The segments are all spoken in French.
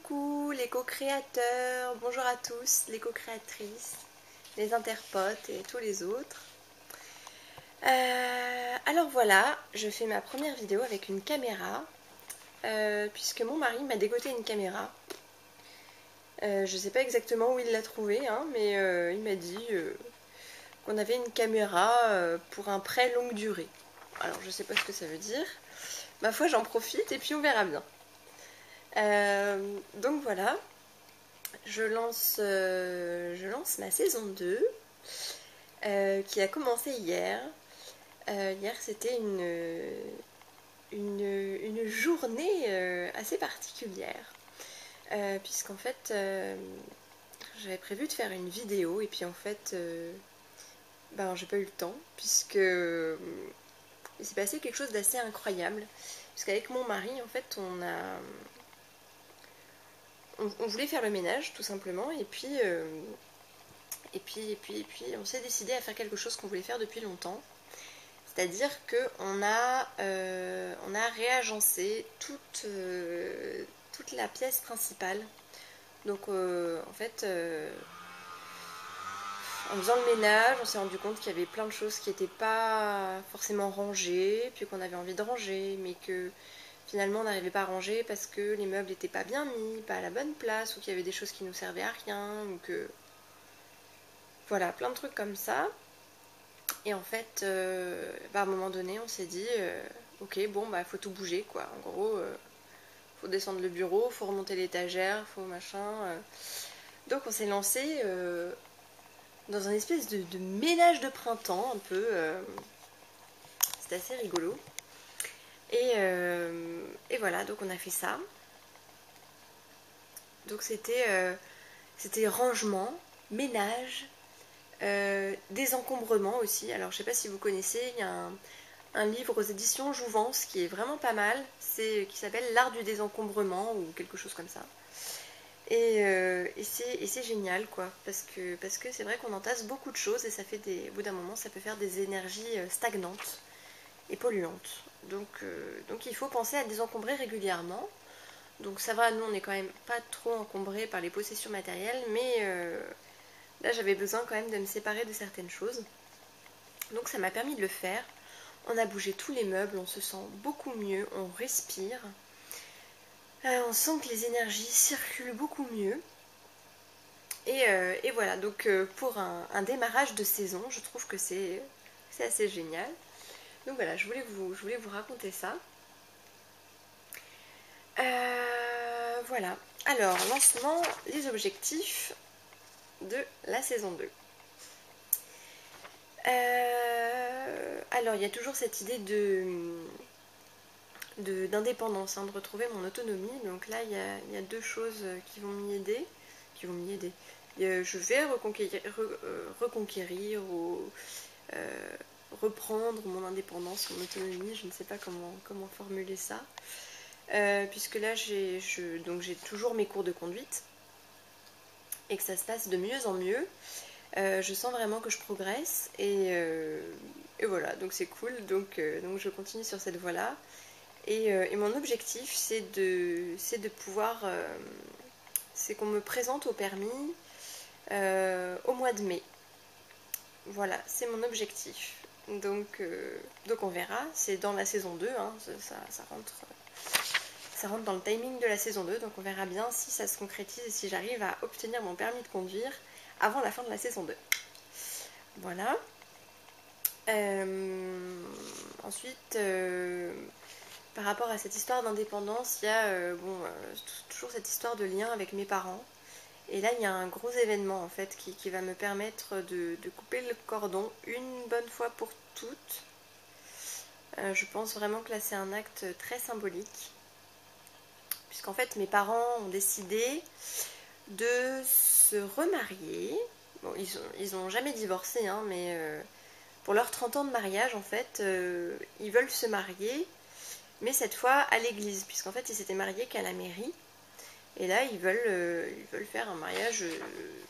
Coucou les co-créateurs, bonjour à tous, les co-créatrices, les interpotes et tous les autres. Alors voilà, je fais ma première vidéo avec une caméra, puisque mon mari m'a dégoté une caméra. Je sais pas exactement où il l'a trouvée, hein, mais il m'a dit qu'on avait une caméra pour un prêt longue durée. Alors je sais pas ce que ça veut dire. Ma foi, j'en profite et puis on verra bien. Donc voilà, je lance ma saison 2 qui a commencé hier. Hier c'était une journée assez particulière puisqu'en fait j'avais prévu de faire une vidéo et puis en fait j'ai pas eu le temps puisque il s'est passé quelque chose d'assez incroyable puisqu'avec mon mari en fait on voulait faire le ménage tout simplement et puis on s'est décidé à faire quelque chose qu'on voulait faire depuis longtemps. C'est-à-dire qu'on a réagencé toute la pièce principale. Donc en fait, en faisant le ménage, on s'est rendu compte qu'il y avait plein de choses qui n'étaient pas forcément rangées, puis qu'on avait envie de ranger, mais que finalement on n'arrivait pas à ranger parce que les meubles n'étaient pas bien mis, pas à la bonne place, ou qu'il y avait des choses qui nous servaient à rien, ou que... Voilà, plein de trucs comme ça. Et en fait, à un moment donné, on s'est dit, ok, bon, faut tout bouger, quoi. En gros, faut descendre le bureau, faut remonter l'étagère, faut machin. Donc on s'est lancé dans un espèce de ménage de printemps, un peu. C'était assez rigolo. Et voilà, donc on a fait ça. Donc c'était rangement, ménage, désencombrement aussi. Alors je sais pas si vous connaissez, il y a un livre aux éditions Jouvence qui est vraiment pas mal, qui s'appelle L'art du désencombrement ou quelque chose comme ça. Et c'est génial quoi, parce que c'est vrai qu'on entasse beaucoup de choses et ça fait au bout d'un moment ça peut faire des énergies stagnantes et polluantes. Donc il faut penser à désencombrer régulièrement. Donc ça va, nous on n'est quand même pas trop encombrés par les possessions matérielles, mais là j'avais besoin quand même de me séparer de certaines choses. Donc ça m'a permis de le faire. On a bougé tous les meubles, on se sent beaucoup mieux, on respire. On sent que les énergies circulent beaucoup mieux. Et voilà, donc pour un démarrage de saison, je trouve que c'est assez génial. Donc voilà, je voulais vous raconter ça. Voilà, alors lancement, les objectifs de la saison 2. Alors il y a toujours cette idée d'indépendance, de retrouver mon autonomie. Donc là il y a deux choses qui vont m'y aider. Je vais reconquérir ou reprendre mon indépendance, mon autonomie, je ne sais pas comment formuler ça. Puisque là j'ai toujours mes cours de conduite et que ça se passe de mieux en mieux. Je sens vraiment que je progresse et voilà, donc c'est cool, donc je continue sur cette voie-là. Et mon objectif c'est de pouvoir, c'est qu'on me présente au permis au mois de mai. Voilà, c'est mon objectif. Donc on verra, c'est dans la saison 2, hein, ça rentre dans le timing de la saison 2, donc on verra bien si ça se concrétise et si j'arrive à obtenir mon permis de conduire avant la fin de la saison 2. Voilà. Ensuite, par rapport à cette histoire d'indépendance, il y a toujours cette histoire de lien avec mes parents. Et là, il y a un gros événement en fait qui va me permettre de couper le cordon une bonne fois pour toutes. Je pense vraiment que là, c'est un acte très symbolique. Puisqu'en fait, mes parents ont décidé de se remarier. Bon, ils ont jamais divorcé, hein, mais pour leurs 30 ans de mariage, en fait, ils veulent se marier, mais cette fois à l'église, puisqu'en fait, ils s'étaient mariés qu'à la mairie. Et là, ils veulent faire un mariage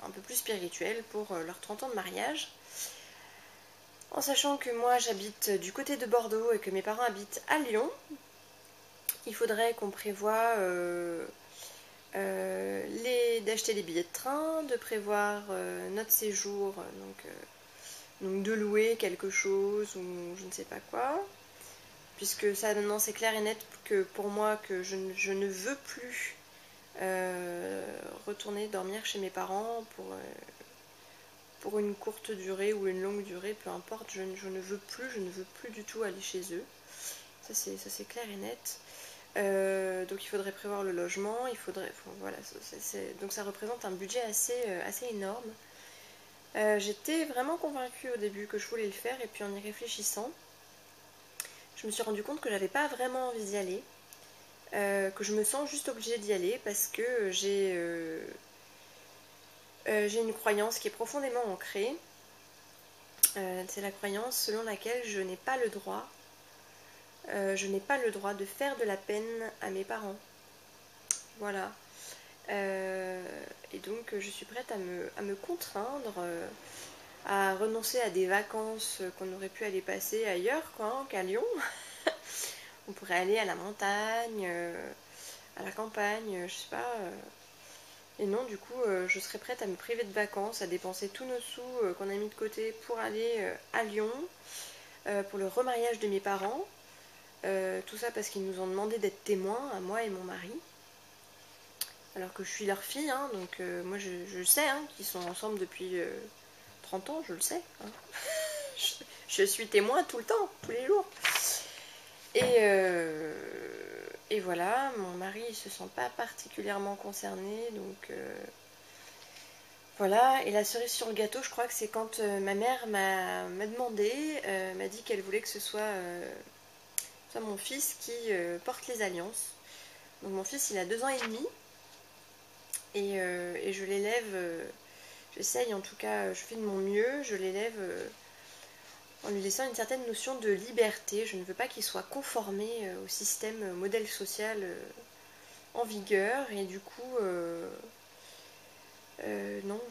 un peu plus spirituel pour leurs 30 ans de mariage. En sachant que moi, j'habite du côté de Bordeaux et que mes parents habitent à Lyon, il faudrait qu'on prévoie d'acheter les billets de train, de prévoir notre séjour, donc de louer quelque chose ou je ne sais pas quoi, puisque ça maintenant c'est clair et net que pour moi que je ne veux plus retourner dormir chez mes parents pour une courte durée ou une longue durée, peu importe, je ne veux plus du tout aller chez eux. Ça c'est clair et net. Donc il faudrait prévoir le logement, voilà, donc ça représente un budget assez énorme. J'étais vraiment convaincue au début que je voulais le faire, et puis en y réfléchissant, je me suis rendu compte que j'avais pas vraiment envie d'y aller, que je me sens juste obligée d'y aller parce que j'ai une croyance qui est profondément ancrée. C'est la croyance selon laquelle je n'ai pas le droit de faire de la peine à mes parents. Voilà. Et donc je suis prête à me contraindre, à renoncer à des vacances qu'on aurait pu aller passer ailleurs qu'à Lyon. On pourrait aller à la montagne, à la campagne, je sais pas. Et non, du coup, je serais prête à me priver de vacances, à dépenser tous nos sous qu'on a mis de côté pour aller à Lyon, pour le remariage de mes parents. Tout ça parce qu'ils nous ont demandé d'être témoins, à moi et mon mari. Alors que je suis leur fille, hein, donc moi je sais qu'ils sont ensemble depuis 30 ans, je le sais. Hein. Je suis témoin tout le temps, tous les jours. Et voilà, mon mari il se sent pas particulièrement concerné, donc voilà. Et la cerise sur le gâteau, je crois que c'est quand ma mère m'a demandé, m'a dit qu'elle voulait que ce soit mon fils qui porte les alliances. Donc mon fils il a 2 ans et demi, et je l'élève, j'essaye en tout cas, je fais de mon mieux, je l'élève en lui laissant une certaine notion de liberté. Je ne veux pas qu'il soit conformé au système modèle social en vigueur, et du coup non,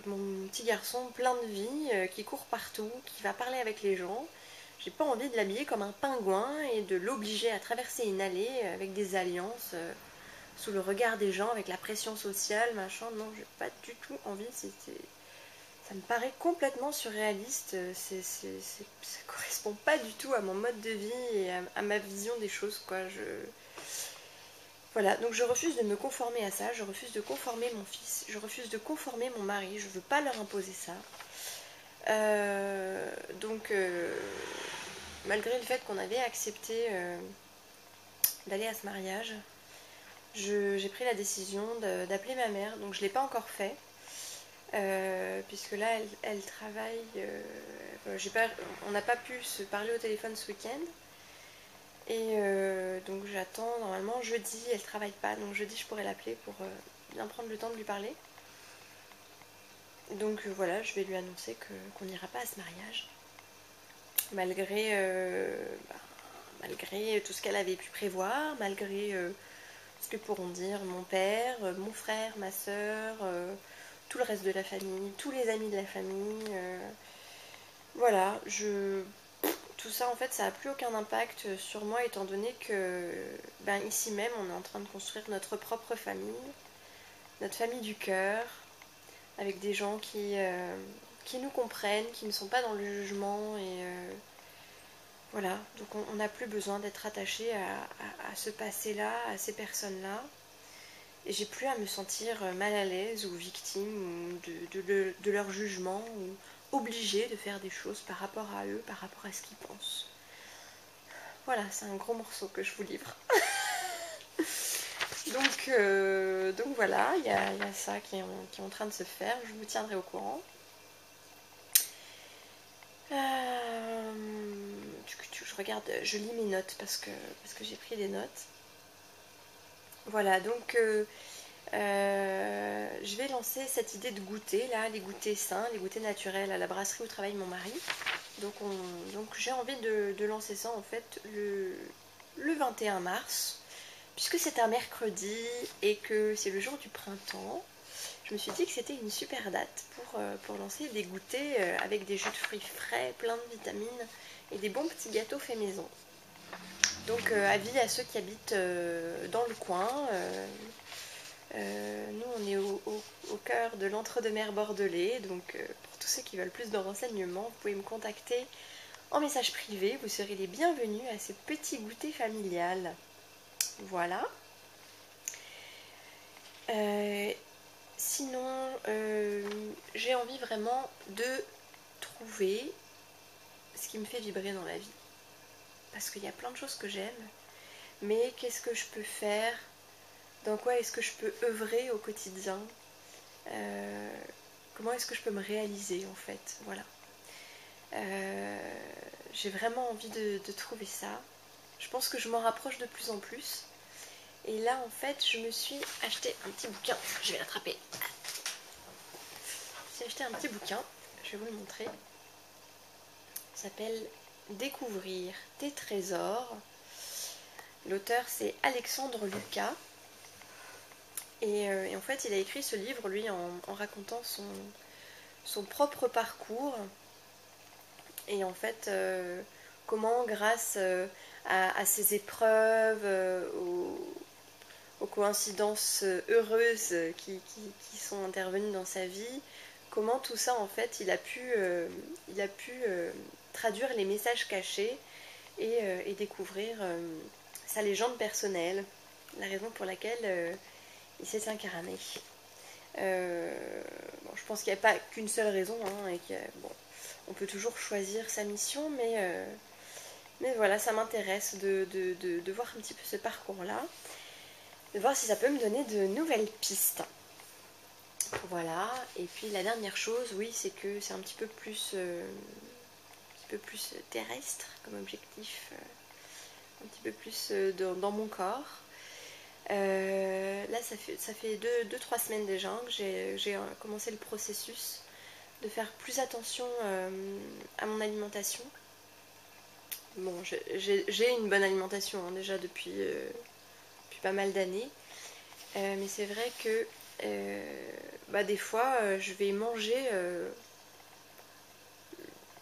mon petit garçon plein de vie, qui court partout, qui va parler avec les gens, j'ai pas envie de l'habiller comme un pingouin et de l'obliger à traverser une allée avec des alliances sous le regard des gens, avec la pression sociale, machin. Non, j'ai pas du tout envie. Ça me paraît complètement surréaliste. Ça correspond pas du tout à mon mode de vie et à ma vision des choses, quoi. Voilà, donc je refuse de me conformer à ça, je refuse de conformer mon fils, je refuse de conformer mon mari, je veux pas leur imposer ça. Donc, malgré le fait qu'on avait accepté d'aller à ce mariage, j'ai pris la décision d'appeler ma mère, donc je ne l'ai pas encore fait, puisque là elle travaille, on n'a pas pu se parler au téléphone ce week-end, et donc j'attends normalement jeudi, elle travaille pas, donc jeudi je pourrais l'appeler pour bien prendre le temps de lui parler. Donc voilà, je vais lui annoncer qu'on n'ira pas à ce mariage, malgré tout ce qu'elle avait pu prévoir, malgré ce que pourront dire mon père, mon frère, ma soeur, tout le reste de la famille, tous les amis de la famille. Voilà, tout ça en fait ça n'a plus aucun impact sur moi, étant donné que ici même on est en train de construire notre propre famille, notre famille du cœur, avec des gens qui nous comprennent, qui ne sont pas dans le jugement, et voilà, donc on n'a plus besoin d'être attaché à ce passé-là, à ces personnes-là. Et j'ai plus à me sentir mal à l'aise ou victime de leur jugement, ou obligée de faire des choses par rapport à eux, par rapport à ce qu'ils pensent. Voilà, c'est un gros morceau que je vous livre. donc voilà, il y a ça qui est en train de se faire, je vous tiendrai au courant. Je regarde, je lis mes notes parce que j'ai pris des notes. Voilà, donc je vais lancer cette idée de goûter, là, les goûters sains, les goûters naturels à la brasserie où travaille mon mari. Donc j'ai envie de lancer ça en fait le 21 mars, puisque c'est un mercredi et que c'est le jour du printemps. Je me suis dit que c'était une super date pour lancer des goûters avec des jus de fruits frais, plein de vitamines et des bons petits gâteaux faits maison. Donc avis à ceux qui habitent dans le coin, Nous, on est au cœur de l'entre-deux-mer bordelais, donc pour tous ceux qui veulent plus de renseignements, vous pouvez me contacter en message privé, vous serez les bienvenus à ce petit goûter familial. Voilà. Sinon, j'ai envie vraiment de trouver ce qui me fait vibrer dans la vie. Parce qu'il y a plein de choses que j'aime, mais qu'est-ce que je peux faire? Dans quoi est-ce que je peux œuvrer au quotidien? Comment est-ce que je peux me réaliser en fait? Voilà. J'ai vraiment envie de trouver ça. Je pense que je m'en rapproche de plus en plus. Et là en fait je me suis acheté un petit bouquin. Je vais l'attraper. J'ai acheté un petit bouquin. Je vais vous le montrer. Il s'appelle Découvrir tes trésors. L'auteur c'est Alexandre Lucas. Et en fait il a écrit ce livre lui en racontant son propre parcours. Et en fait, comment grâce à ces épreuves, aux coïncidences heureuses qui sont intervenues dans sa vie, comment tout ça en fait il a pu traduire les messages cachés et découvrir sa légende personnelle, la raison pour laquelle il s'est incarné. Bon, je pense qu'il n'y a pas qu'une seule raison, hein, et bon, on peut toujours choisir sa mission, mais voilà, ça m'intéresse de voir un petit peu ce parcours-là, de voir si ça peut me donner de nouvelles pistes. Voilà, et puis la dernière chose, oui, c'est que c'est un petit peu plus terrestre comme objectif, un petit peu plus dans mon corps. Là, ça fait 2-3 semaines déjà que j'ai commencé le processus de faire plus attention à mon alimentation. Bon, j'ai une bonne alimentation hein, déjà depuis pas mal d'années, mais c'est vrai que des fois je vais manger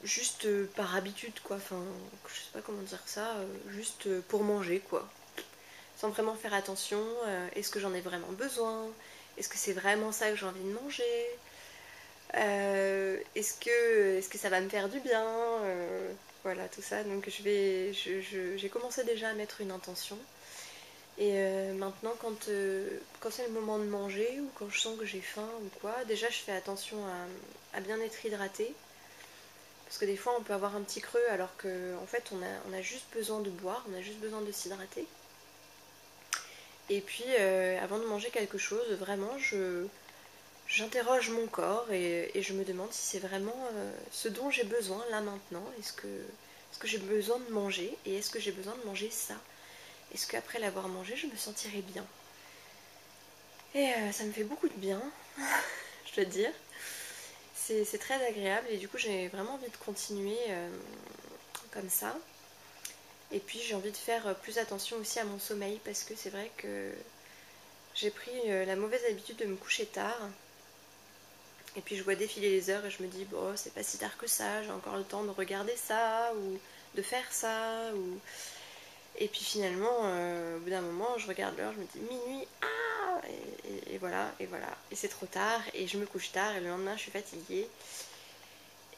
juste par habitude quoi, enfin je sais pas comment dire ça, juste pour manger quoi, sans vraiment faire attention, est-ce que j'en ai vraiment besoin, est-ce que c'est vraiment ça que j'ai envie de manger, est-ce que ça va me faire du bien, voilà tout ça. Donc j'ai commencé déjà à mettre une intention. Et maintenant quand c'est le moment de manger ou quand je sens que j'ai faim ou quoi, déjà je fais attention à bien être hydratée. Parce que des fois on peut avoir un petit creux alors qu'en fait on a juste besoin de boire, on a juste besoin de s'hydrater. Et puis avant de manger quelque chose, vraiment j'interroge mon corps et je me demande si c'est vraiment ce dont j'ai besoin là maintenant. Est-ce que j'ai besoin de manger et est-ce que j'ai besoin de manger ça? Est-ce qu'après l'avoir mangé, je me sentirai bien? Et ça me fait beaucoup de bien, je dois dire. C'est très agréable et du coup j'ai vraiment envie de continuer comme ça. Et puis j'ai envie de faire plus attention aussi à mon sommeil parce que c'est vrai que j'ai pris la mauvaise habitude de me coucher tard. Et puis je vois défiler les heures et je me dis bon c'est pas si tard que ça, j'ai encore le temps de regarder ça ou de faire ça ou... Et puis finalement au bout d'un moment je regarde l'heure, je me dis minuit, ah et voilà, et c'est trop tard et je me couche tard et le lendemain je suis fatiguée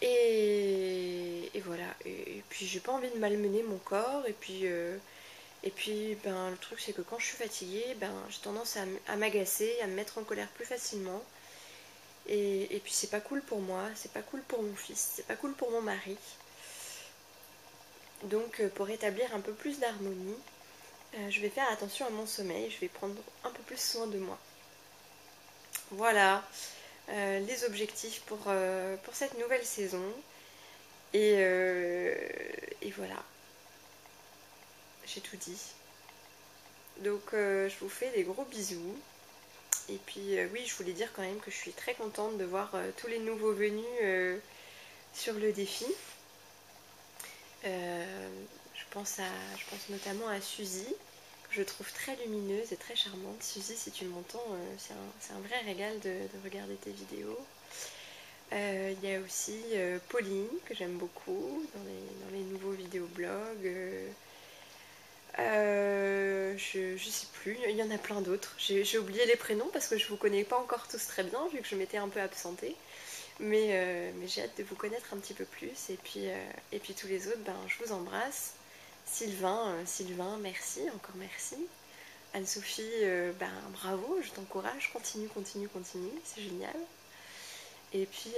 et voilà, et puis j'ai pas envie de malmener mon corps et puis ben, le truc c'est que quand je suis fatiguée, ben, j'ai tendance à m'agacer, à me mettre en colère plus facilement. Et puis c'est pas cool pour moi, c'est pas cool pour mon fils, c'est pas cool pour mon mari. Donc pour établir un peu plus d'harmonie, je vais faire attention à mon sommeil, je vais prendre un peu plus soin de moi. Voilà les objectifs pour cette nouvelle saison. Et voilà, j'ai tout dit. Donc je vous fais des gros bisous. Et puis oui, je voulais dire quand même que je suis très contente de voir tous les nouveaux venus sur le défi. Je pense notamment à Suzy, que je trouve très lumineuse et très charmante. Suzy, si tu m'entends, c'est un vrai régal de regarder tes vidéos. Il y a aussi Pauline, que j'aime beaucoup dans les nouveaux vidéoblogs. Je sais plus, il y en a plein d'autres. J'ai oublié les prénoms parce que je vous connais pas encore tous très bien vu que je m'étais un peu absentée. Mais j'ai hâte de vous connaître un petit peu plus. Et puis tous les autres, ben, je vous embrasse. Sylvain, merci, encore merci. Anne-Sophie, ben, bravo, je t'encourage, continue, continue, continue, c'est génial. Et puis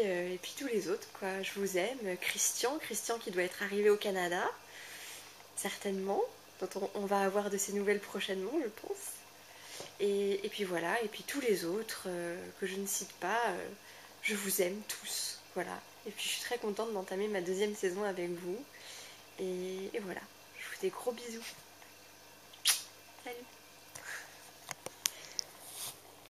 tous les autres, quoi, je vous aime. Christian qui doit être arrivé au Canada, certainement, dont on va avoir de ses nouvelles prochainement, je pense. Et puis voilà, et puis tous les autres que je ne cite pas, je vous aime tous, voilà. Et puis je suis très contente d'entamer ma deuxième saison avec vous. Et voilà, je vous fais des gros bisous. Salut.